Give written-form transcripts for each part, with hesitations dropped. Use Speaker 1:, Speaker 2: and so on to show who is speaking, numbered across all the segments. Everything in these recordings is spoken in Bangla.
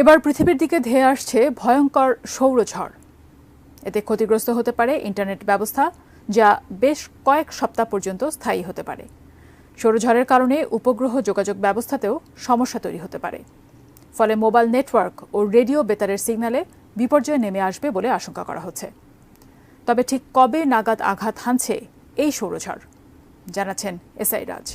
Speaker 1: এবার পৃথিবীর দিকে ধেয়ে আসছে ভয়ঙ্কর সৌরঝড়। এতে ক্ষতিগ্রস্ত হতে পারে ইন্টারনেট ব্যবস্থা, যা বেশ কয়েক সপ্তাহ পর্যন্ত স্থায়ী হতে পারে। সৌরঝড়ের কারণে উপগ্রহ যোগাযোগ ব্যবস্থাতেও সমস্যা তৈরি হতে পারে। ফলে মোবাইল নেটওয়ার্ক ও রেডিও বেতারের সিগন্যালে বিপর্যয় নেমে আসবে বলে আশঙ্কা করা হচ্ছে। তবে ঠিক কবে নাগাদ আঘাত হানছে এই সৌরঝড়, জানাচ্ছেন এসআই রাজ।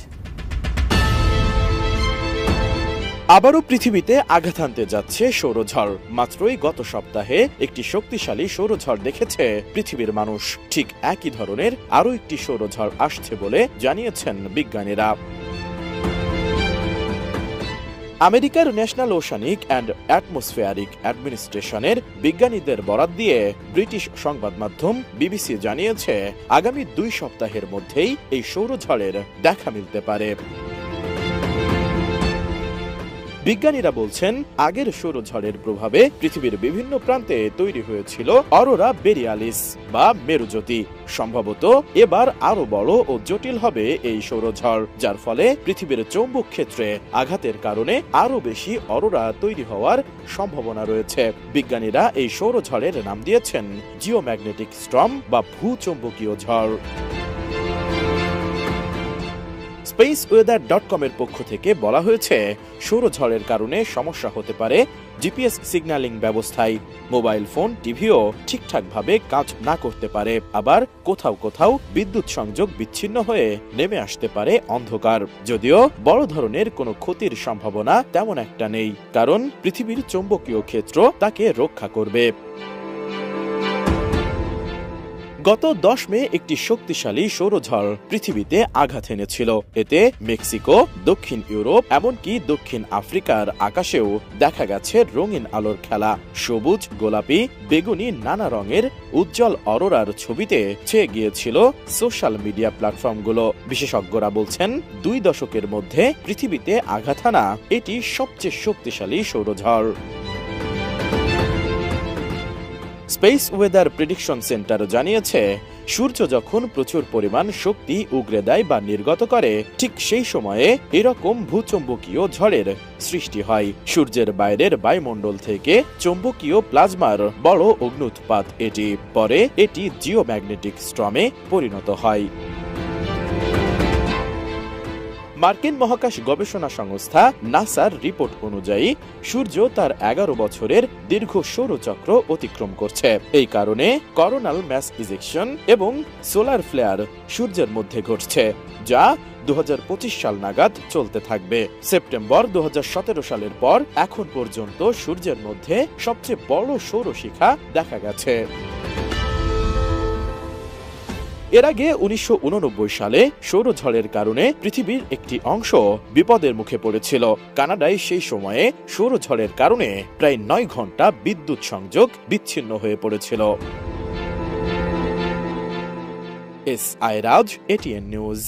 Speaker 2: আবারও পৃথিবীতে আঘাত হানতে যাচ্ছে সৌরঝড়। মাত্রই গত সপ্তাহে একটি শক্তিশালী সৌরঝড় দেখেছে পৃথিবীর মানুষ। ঠিক একই ধরনের আরও একটি সৌরঝড় আসছে বলে জানিয়েছেন বিজ্ঞানীরা। আমেরিকার ন্যাশনাল ওশানিক অ্যান্ড অ্যাটমসফিয়ারিক অ্যাডমিনিস্ট্রেশনের বিজ্ঞানীদের বরাত দিয়ে ব্রিটিশ সংবাদ মাধ্যম বিবিসি জানিয়েছে, আগামী 2 সপ্তাহের মধ্যেই এই সৌরঝড়ের দেখা মিলতে পারে। বিজ্ঞানীরা বলছেন, আগের সৌরঝড়ের প্রভাবে পৃথিবীর বিভিন্ন প্রান্তে তৈরি হয়েছিল অরোরা বোরিয়ালিস বা মেরুজ্যোতি। সম্ভবত এবার আরো বড় ও জটিল হবে এই সৌরঝড়, যার ফলে পৃথিবীর চৌম্বক ক্ষেত্রে আঘাতের কারণে আরো বেশি অরোরা তৈরি হওয়ার সম্ভাবনা রয়েছে। বিজ্ঞানীরা এই সৌরঝড়ের নাম দিয়েছেন জিওম্যাগনেটিক স্টর্ম বা ভূচৌম্বকীয় ঝড়। spaceweather.com এর পক্ষ থেকে বলা হয়েছে, সৌরঝড়ের কারণে সমস্যা হতে পারে জিপিএস সিগন্যালিং ব্যবস্থায়। মোবাইল ফোন, টিভিও ঠিকঠাকভাবে কাজ না করতে পারে। আবার কোথাও কোথাও বিদ্যুৎ সংযোগ বিচ্ছিন্ন হয়ে নেমে আসতে পারে অন্ধকার। যদিও বড় ধরনের কোনো ক্ষতির সম্ভাবনা তেমন একটা নেই, কারণ পৃথিবীর চৌম্বকীয় ক্ষেত্র তাকে রক্ষা করবে। গত 10 মে একটি শক্তিশালী সৌরঝড় পৃথিবীতে আঘাত এনেছিল। এতে মেক্সিকো, দক্ষিণ ইউরোপ, এমনকি দক্ষিণ আফ্রিকার আকাশেও দেখা গেছে রঙিন আলোর খেলা। সবুজ, গোলাপি, বেগুনি নানা রঙের উজ্জ্বল অরোরার ছবিতে ছেয়ে গিয়েছিল সোশ্যাল মিডিয়া প্ল্যাটফর্মগুলো। বিশেষজ্ঞরা বলছেন, 2 দশকের মধ্যে পৃথিবীতে আঘাত হানা এটি সবচেয়ে শক্তিশালী সৌরঝড়। স্পেস ওয়েদার প্রেডিকশন সেন্টার জানিয়েছে, সূর্য যখন প্রচুর পরিমাণ শক্তি উগরে দেয় বা নির্গত করে, ঠিক সেই সময়ে এরকম ভূচৌম্বকীয় ঝড়ের সৃষ্টি হয়। সূর্যের বাইরের বায়ুমণ্ডল থেকে চৌম্বকীয় প্লাজমার বড় অগ্ন্যুৎপাত এটি। পরে এটি জিওম্যাগনেটিক স্টর্মে পরিণত হয়। মার্কিন মহাকাশ গবেষণা সংস্থা নাসার রিপোর্ট অনুযায়ী সূর্য তার 11 বছরের দীর্ঘ সৌরচক্র অতিক্রম করছে। এই কারণে করোনাল ম্যাস ইজেকশন এবং সোলার ফ্লেয়ার সূর্যের মধ্যে ঘটছে, যা 2025 সাল নাগাদ চলতে থাকবে। সেপ্টেম্বর 2017 সালের পর এখন পর্যন্ত সূর্যের মধ্যে সবচেয়ে বড় সৌরশিখা দেখা গেছে। এর আগে 1989 সালে সৌরঝড়ের কারণে পৃথিবীর একটি অংশ বিপদের মুখে পড়েছিল। কানাডায় সেই সময়ে সৌরঝড়ের কারণে প্রায় 9 ঘন্টা বিদ্যুৎ সংযোগ বিচ্ছিন্ন হয়ে পড়েছিল। এসআই রাজ, এটিএন নিউজ।